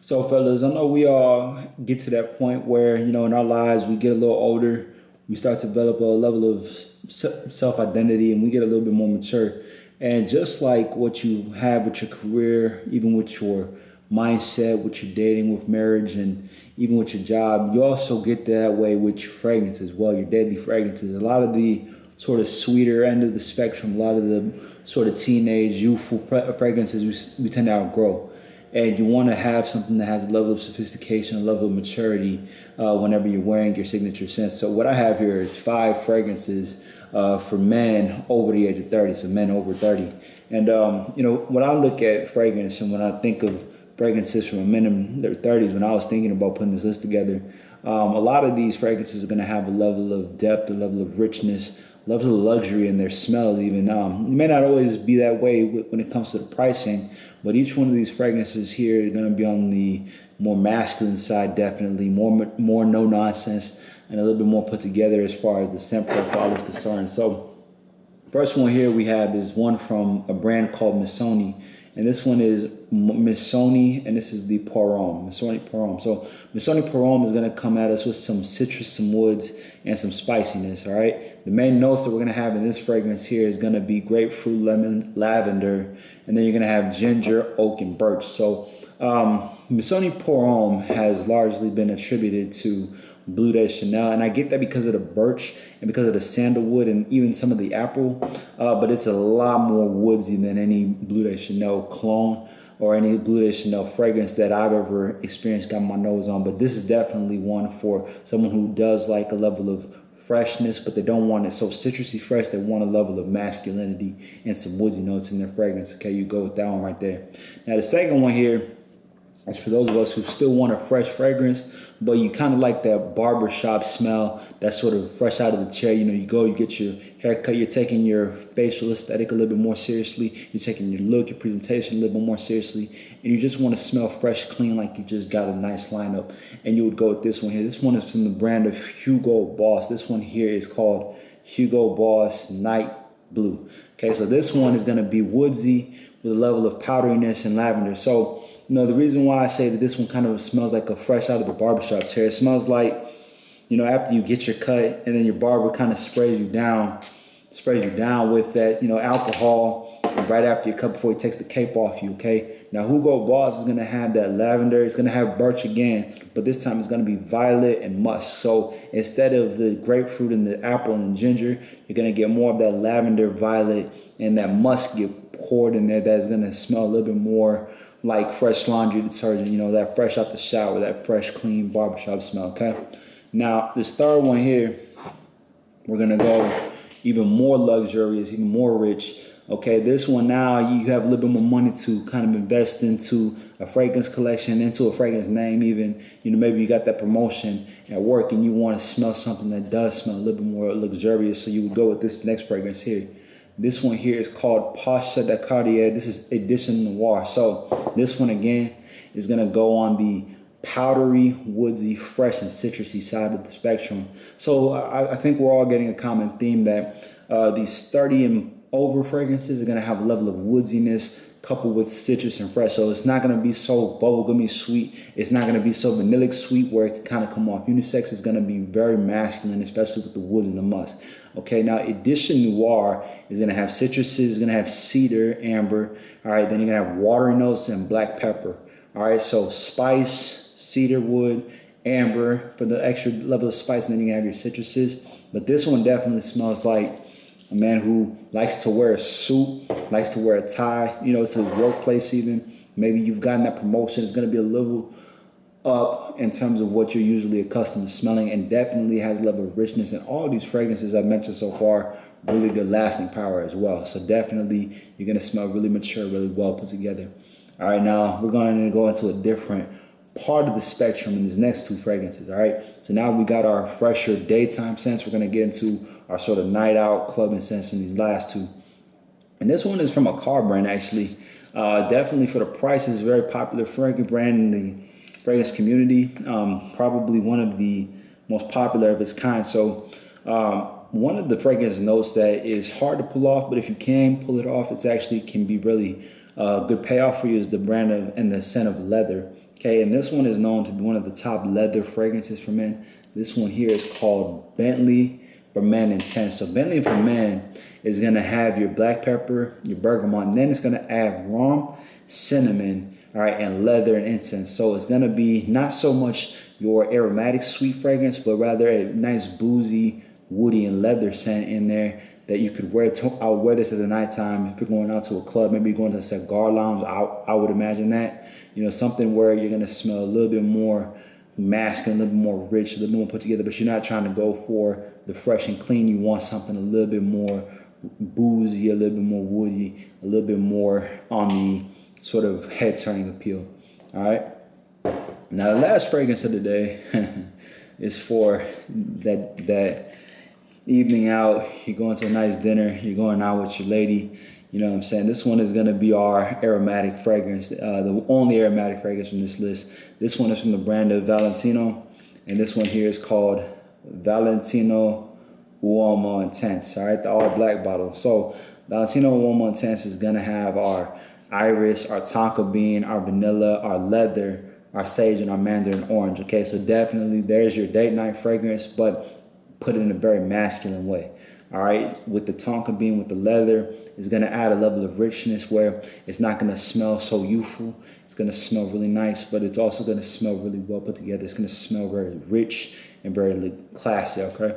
So, fellas, I know we all get to that point where, in our lives, we get a little older, we start to develop a level of self identity, and we get a little bit more mature. And just like what you have with your career, even with your mindset, with your dating, with marriage, and even with your job, you also get that way with your fragrance as well, your daily fragrances. A lot of the sort of sweeter end of the spectrum, a lot of the sort of teenage, youthful fragrances we tend to outgrow, and you want to have something that has a level of sophistication, a level of maturity whenever you're wearing your signature scent. So what I have here is 5 fragrances for men over the age of 30, so men over 30. And when I look at fragrance and when I think of fragrances from men in their 30s, when I was thinking about putting this list together, a lot of these fragrances are going to have a level of depth, a level of richness, a level of luxury in their smell even. It may not always be that way when it comes to the pricing, but each one of these fragrances here is going to be on the more masculine side, definitely, more no nonsense, and a little bit more put together as far as the scent profile is concerned. So first one here we have is one from a brand called Missoni. And this one is Missoni, and this is the Pom, Missoni Pom. So Missoni Pom is going to come at us with some citrus, some woods, and some spiciness, all right? The main notes that we're going to have in this fragrance here is going to be grapefruit, lemon, lavender, and then you're going to have ginger, oak, and birch. So Missoni Pom has largely been attributed to Bleu de Chanel, and I get that because of the birch and because of the sandalwood and even some of the apple, but it's a lot more woodsy than any Bleu de Chanel clone or any Bleu de Chanel fragrance that I've ever experienced, got my nose on. But this is definitely one for someone who does like a level of freshness, but they don't want it so citrusy fresh. They want a level of masculinity and some woodsy notes in their fragrance. Okay, you go with that one right there. Now the second one here, it's for those of us who still want a fresh fragrance, but you kind of like that barbershop smell, that sort of fresh out of the chair. You go, you get your haircut, you're taking your facial aesthetic a little bit more seriously, you're taking your look, your presentation a little bit more seriously, and you just want to smell fresh, clean, like you just got a nice lineup. And you would go with this one here. This one is from the brand of Hugo Boss. This one here is called Hugo Boss Night Blue. Okay, so this one is going to be woodsy with a level of powderiness and lavender. So the reason why I say that this one kind of smells like a fresh out of the barbershop chair, it smells like, after you get your cut and then your barber kind of sprays you down with that, alcohol right after your cut before he takes the cape off you, okay? Now, Hugo Boss is going to have that lavender. It's going to have birch again, but this time it's going to be violet and musk. So instead of the grapefruit and the apple and the ginger, you're going to get more of that lavender, violet, and that musk get poured in there. That's going to smell a little bit more like fresh laundry detergent, that fresh out the shower, that fresh, clean barbershop smell, okay? Now, this third one here, we're going to go even more luxurious, even more rich, okay? This one now, you have a little bit more money to kind of invest into a fragrance collection, into a fragrance name even. Maybe you got that promotion at work and you want to smell something that does smell a little bit more luxurious, so you would go with this next fragrance here. This one here is called Pasha de Cartier. This is Edition Noir. So this one again is going to go on the powdery, woodsy, fresh, and citrusy side of the spectrum. So I think we're all getting a common theme that these 30 and over fragrances are going to have a level of woodsiness coupled with citrus and fresh. So it's not going to be so bubblegummy sweet. It's not going to be so vanillic sweet where it can kind of come off unisex. It's going to be very masculine, especially with the woods and the musk. Okay, now Edition Noir is going to have citruses, it's going to have cedar, amber. All right, then you're going to have watery notes and black pepper. All right, so spice, cedar wood, amber for the extra level of spice, and then you have your citruses. But this one definitely smells like a man who likes to wear a suit, likes to wear a tie, to his workplace even. Maybe you've gotten that promotion. It's going to be a level up in terms of what you're usually accustomed to smelling, and definitely has a level of richness. And all these fragrances I've mentioned so far, really good lasting power as well. So definitely you're going to smell really mature, really well put together. All right, now we're going to go into a different part of the spectrum in these next 2 fragrances. All right, so now we got our fresher daytime scents. We're going to get into our sort of night out clubbing scents in these last 2. And this one is from a car brand, actually. Definitely for the price, is a very popular fragrance brand in the fragrance community. Probably one of the most popular of its kind. So one of the fragrance notes that is hard to pull off, but if you can pull it off, it's actually can be really good payoff for you, is the brand of, and the scent of leather. Okay, and this one is known to be one of the top leather fragrances for men. This one here is called Bentley Verman Intense. So Bentley Verman is gonna have your black pepper, your bergamot, and then it's gonna add rum, cinnamon, all right, and leather and incense. So it's gonna be not so much your aromatic sweet fragrance, but rather a nice boozy, woody, and leather scent in there that you could wear. I would wear this at the nighttime if you're going out to a club, maybe going to a cigar lounge. I would imagine that, you know, something where you're gonna smell a little bit more masculine, a little bit more rich, a little bit more put together, but you're not trying to go for the fresh and clean. You want something a little bit more boozy, a little bit more woody, a little bit more on the sort of head-turning appeal. All right. Now the last fragrance of the day is for that evening out. You're going to a nice dinner. You're going out with your lady. You know what I'm saying? This one is going to be our aromatic fragrance, the only aromatic fragrance from this list. This one is from the brand of Valentino, and this one here is called Valentino W Intense. All right, the all black bottle. So Valentino W Intense is going to have our iris, our tonka bean, our vanilla, our leather, our sage, and our mandarin orange. Okay, so definitely there's your date night fragrance, but put it in a very masculine way. All right, with the tonka bean, with the leather, it's gonna add a level of richness where it's not gonna smell so youthful. It's gonna smell really nice, but it's also gonna smell really well put together. It's gonna smell very rich and very classy, okay?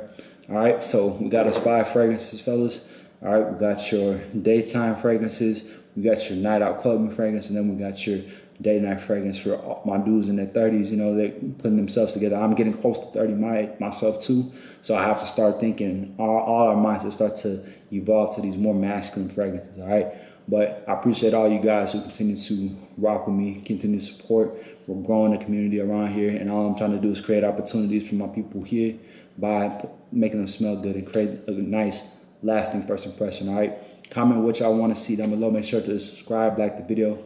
All right, so we got us 5 fragrances, fellas. All right, we got your daytime fragrances, we got your night out clubbing fragrance, and then we got your day night fragrance for my dudes in their 30s. You know, they're putting themselves together. I'm getting close to 30 myself too, so I have to start thinking, all our mindsets start to evolve to these more masculine fragrances. All right, but I appreciate all you guys who continue to rock with me, continue to support. We're growing the community around here, and all I'm trying to do is create opportunities for my people here by making them smell good and create a nice lasting first impression. All right, comment what y'all want to see down below. Make sure to subscribe, like the video.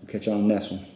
Catch you on the next one.